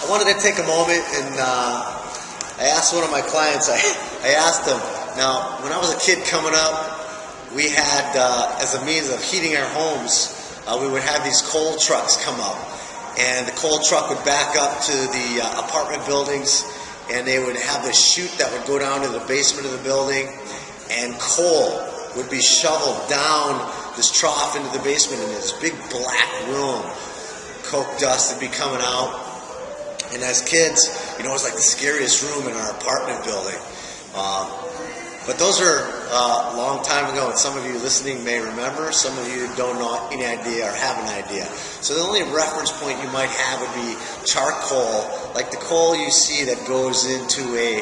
I wanted to take a moment and I asked one of my clients, I asked them, now, when I was a kid coming up, we had, as a means of heating our homes, we would have these coal trucks come up. And the coal truck would back up to the apartment buildings, and they would have this chute that would go down to the basement of the building, and coal would be shoveled down this trough into the basement in this big black room. Coke dust would be coming out. And as kids, it was like the scariest room in our apartment building. But those are a long time ago, and some of you listening may remember. Some of you don't know any idea or have an idea. So the only reference point you might have would be charcoal, like the coal you see that goes into a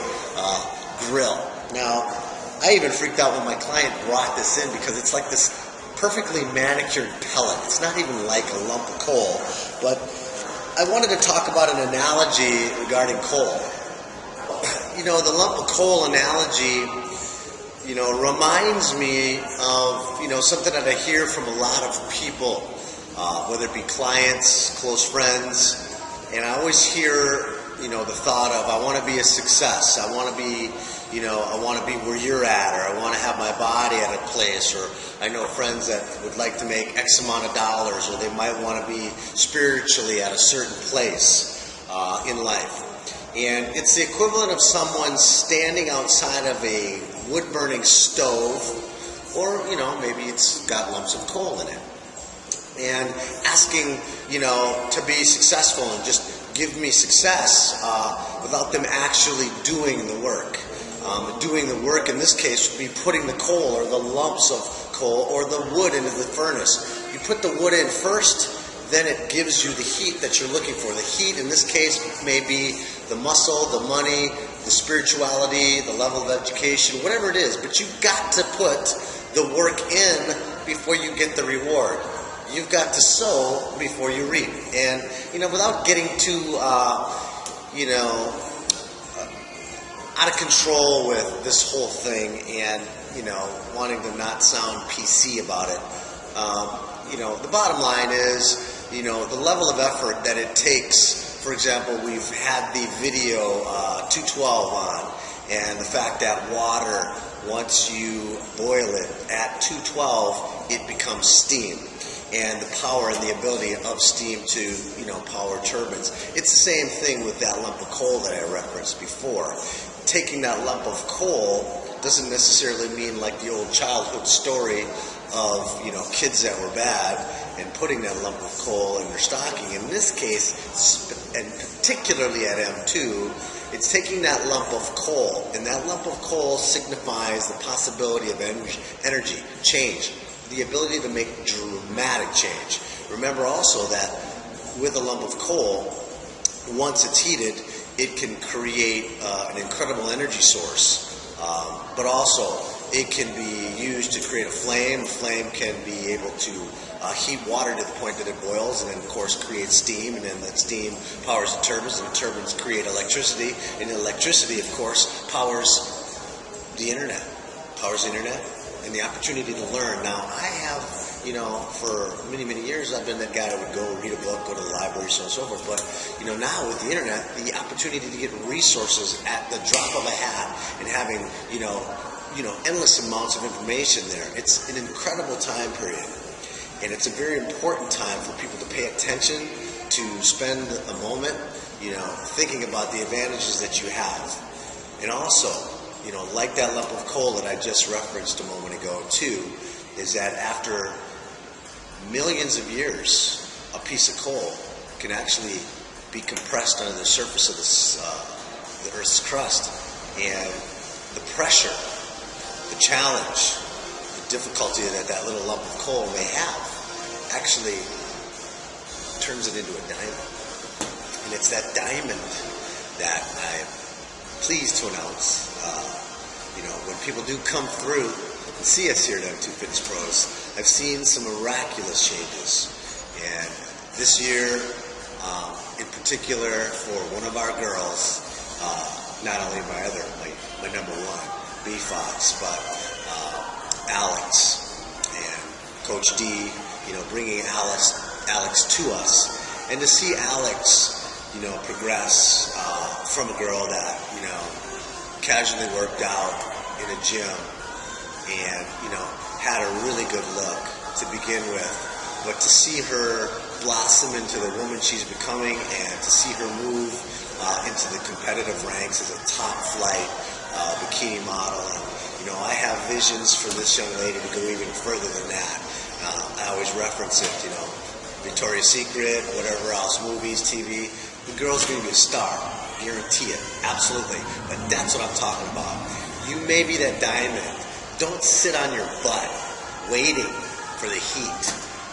grill. Now, I even freaked out when my client brought this in because it's like this perfectly manicured pellet. It's not even like a lump of coal. But I wanted to talk about an analogy regarding coal. The lump of coal analogy, reminds me of, something that I hear from a lot of people, whether it be clients, close friends, and I always hear, the thought of, I want to be a success, I want to be, I want to be where you're at, or I want to have my body at a place, or I know friends that would like to make X amount of dollars, or they might want to be spiritually at a certain place in life. And it's the equivalent of someone standing outside of a wood-burning stove, or, maybe it's got lumps of coal in it, and asking, to be successful and just give me success without them actually doing the work. Doing the work in this case would be putting the coal or the lumps of coal or the wood into the furnace. You put the wood in first, then it gives you the heat that you're looking for. The heat in this case may be the muscle, the money, the spirituality, the level of education, whatever it is. But you've got to put the work in before you get the reward. You've got to sow before you reap. And, without getting too, out of control with this whole thing and, wanting to not sound PC about it, the bottom line is, the level of effort that it takes. For example, we've had the video 212 on, and the fact that water, once you boil it at 212, it becomes steam. And the power and the ability of steam to, power turbines. It's the same thing with that lump of coal that I referenced before. Taking that lump of coal doesn't necessarily mean like the old childhood story of, kids that were bad and putting that lump of coal in their stocking. In this case, and particularly at M2, it's taking that lump of coal, and that lump of coal signifies the possibility of energy, change, the ability to make dramatic change. Remember also that with a lump of coal, once it's heated, it can create an incredible energy source, but also it can be used to create a flame. A flame can be able to heat water to the point that it boils, and then of course create steam, and then that steam powers the turbines, and the turbines create electricity, and the electricity of course powers the internet, and the opportunity to learn. Now I have, for many, many years I've been that guy that would go read a book, go to the library, so on and so forth, but now with the internet, the opportunity to get resources at the drop of a hat and having, endless amounts of information there. It's an incredible time period, and it's a very important time for people to pay attention, to spend a moment, thinking about the advantages that you have. And also, like that lump of coal that I just referenced a moment ago too, is that after millions of years, a piece of coal can actually be compressed under the surface of the Earth's crust, and the pressure, the challenge, the difficulty that little lump of coal may have actually turns it into a diamond. And it's that diamond that I'm pleased to announce, when people do come through and see us here at M2 Fitness Pros, I've seen some miraculous changes. And this year, in particular, for one of our girls, not only my number one, B Fox, but Alex and Coach D, bringing Alex to us, and to see Alex progress from a girl that, casually worked out in a gym and, had a really good look to begin with. But to see her blossom into the woman she's becoming and to see her move into the competitive ranks as a top flight bikini model. And, I have visions for this young lady to go even further than that. I always reference it, Victoria's Secret, whatever else, movies, TV. The girl's going to be a star. Guarantee it. Absolutely. But that's what I'm talking about. You may be that diamond. Don't sit on your butt waiting for the heat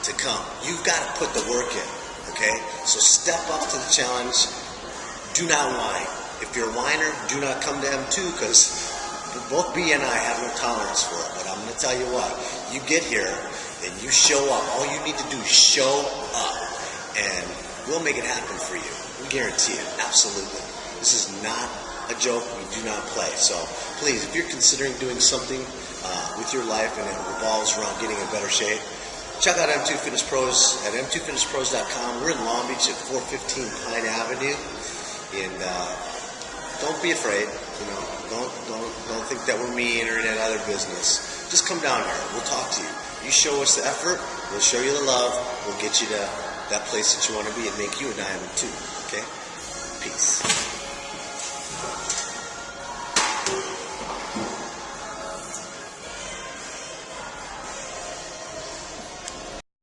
to come. You've got to put the work in. Okay? So step up to the challenge. Do not whine. If you're a whiner, do not come to M2 because both B and I have no tolerance for it. But I'm going to tell you what. You get here and you show up. All you need to do is show up. And we'll make it happen for you. We guarantee it. Absolutely. This is not a joke. We do not play. So please, if you're considering doing something with your life and it revolves around getting in better shape, check out M2 Fitness Pros at m2fitnesspros.com. We're in Long Beach at 415 Pine Avenue. And don't be afraid. Don't think that we're mean or in that other business. Just come down here. We'll talk to you. You show us the effort. We'll show you the love. We'll get you to that place that you want to be and make you a diamond too. Okay? Peace.